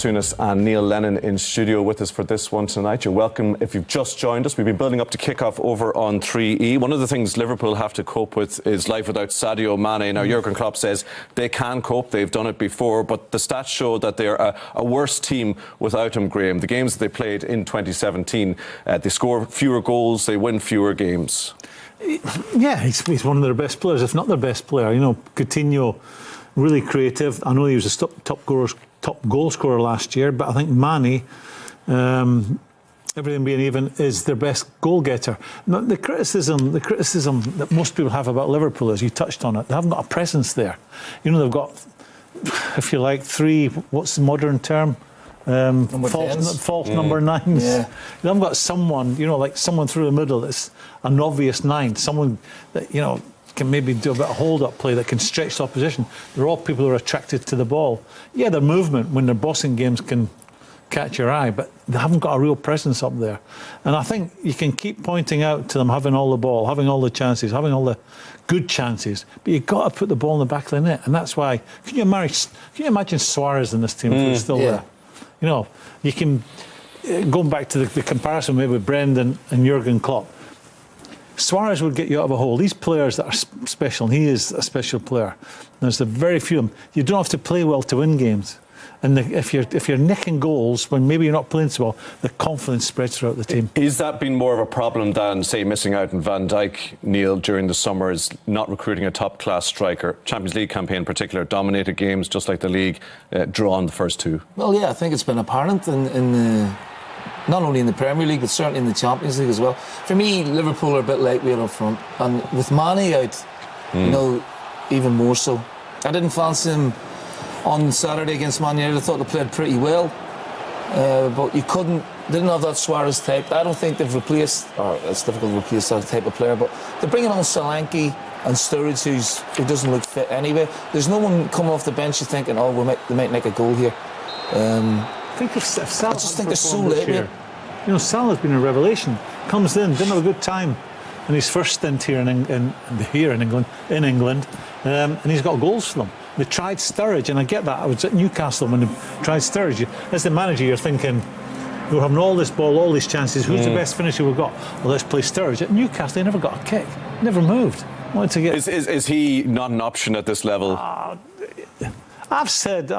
Souness and Neil Lennon in studio with us for this one tonight. You're welcome if you've just joined us. We've been building up to kick-off over on 3E. One of the things Liverpool have to cope with is life without Sadio Mane. Now, Jurgen Klopp says they can cope. They've done it before, but the stats show that they're a worse team without him, Graeme. The games that they played in 2017, they score fewer goals, they win fewer games. Yeah, he's one of their best players, if not their best player. You know, Coutinho, really creative. I know he was a top goal scorer last year, but I think Mane, everything being even, is their best goal getter. Now, the criticism that most people have about Liverpool is, you touched on it, they haven't got a presence there. You know, they've got, if you like, three, what's the modern term? False number nines. Yeah. You haven't got someone, you know, like someone through the middle that's an obvious nine, someone that, you know, can maybe do a bit of hold-up play that can stretch the opposition. They're all people who are attracted to the ball. Yeah, their movement when they're bossing games can catch your eye, but they haven't got a real presence up there. And I think you can keep pointing out to them having all the ball, having all the chances, having all the good chances, but you've got to put the ball in the back of the net. And that's why, can you imagine Suarez in this team if he's still there? You know, you can, going back to the comparison maybe with Brendan and Jurgen Klopp, Suarez would get you out of a hole. These players that are special, and he is a special player, there's a very few of them. You don't have to play well to win games. And if you're nicking goals when maybe you're not playing so well, the confidence spreads throughout the team. Is that been more of a problem than, say, missing out on Van Dijk, Neil, during the summer, is not recruiting a top-class striker? Champions League campaign in particular, dominated games just like the league, drawn the first two. Well, yeah, I think it's been apparent in not only in the Premier League, but certainly in the Champions League as well. For me, Liverpool are a bit lightweight up front, and with Mane out, you know, even more so. I didn't fancy him on Saturday against Man United. I thought they played pretty well, but didn't have that Suarez type. I don't think they've replaced, or it's difficult to replace that type of player, but they're bringing on Solanke and Sturridge, who doesn't look fit anyway. There's no one coming off the bench you're thinking, oh, they might make a goal here. I think if Salah, I just think they're so late. You know, Salah's been a revelation. Comes in, didn't have a good time in his first stint here in England, and he's got goals for them. They tried Sturridge, and I get that. I was at Newcastle when they tried Sturridge. As the manager, you're thinking, we're having all this ball, all these chances. Who's the best finisher we've got? Well, let's play Sturridge. At Newcastle, they never got a kick, never moved. Wanted to get. Is he not an option at this level? I've said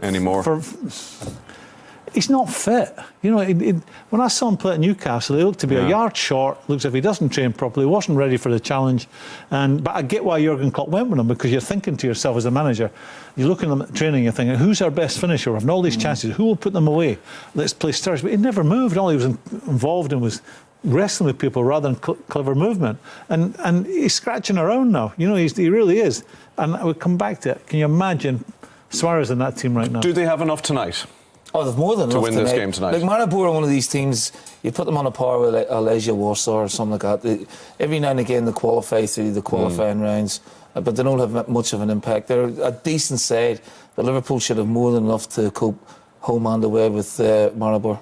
anymore. He's not fit. You know, when I saw him play at Newcastle, he looked to be a yard short. Looks as if he doesn't train properly. Wasn't ready for the challenge. But I get why Jurgen Klopp went with him, because you're thinking to yourself as a manager, you're looking at them at training, you're thinking, who's our best finisher? We're having all these chances. Who will put them away? Let's play Sturridge. But he never moved. All he was involved in was wrestling with people rather than clever movement. And he's scratching around now. You know, he really is. And I would come back to it. Can you imagine Suarez in that team right now? Do they have enough tonight? Oh, they've more than enough to win this game tonight. Like Maribor are one of these teams, you put them on a par with Legia Warsaw or something like that. Every now and again they qualify through the qualifying rounds, but they don't have much of an impact. They're a decent side, but Liverpool should have more than enough to cope home and away with Maribor.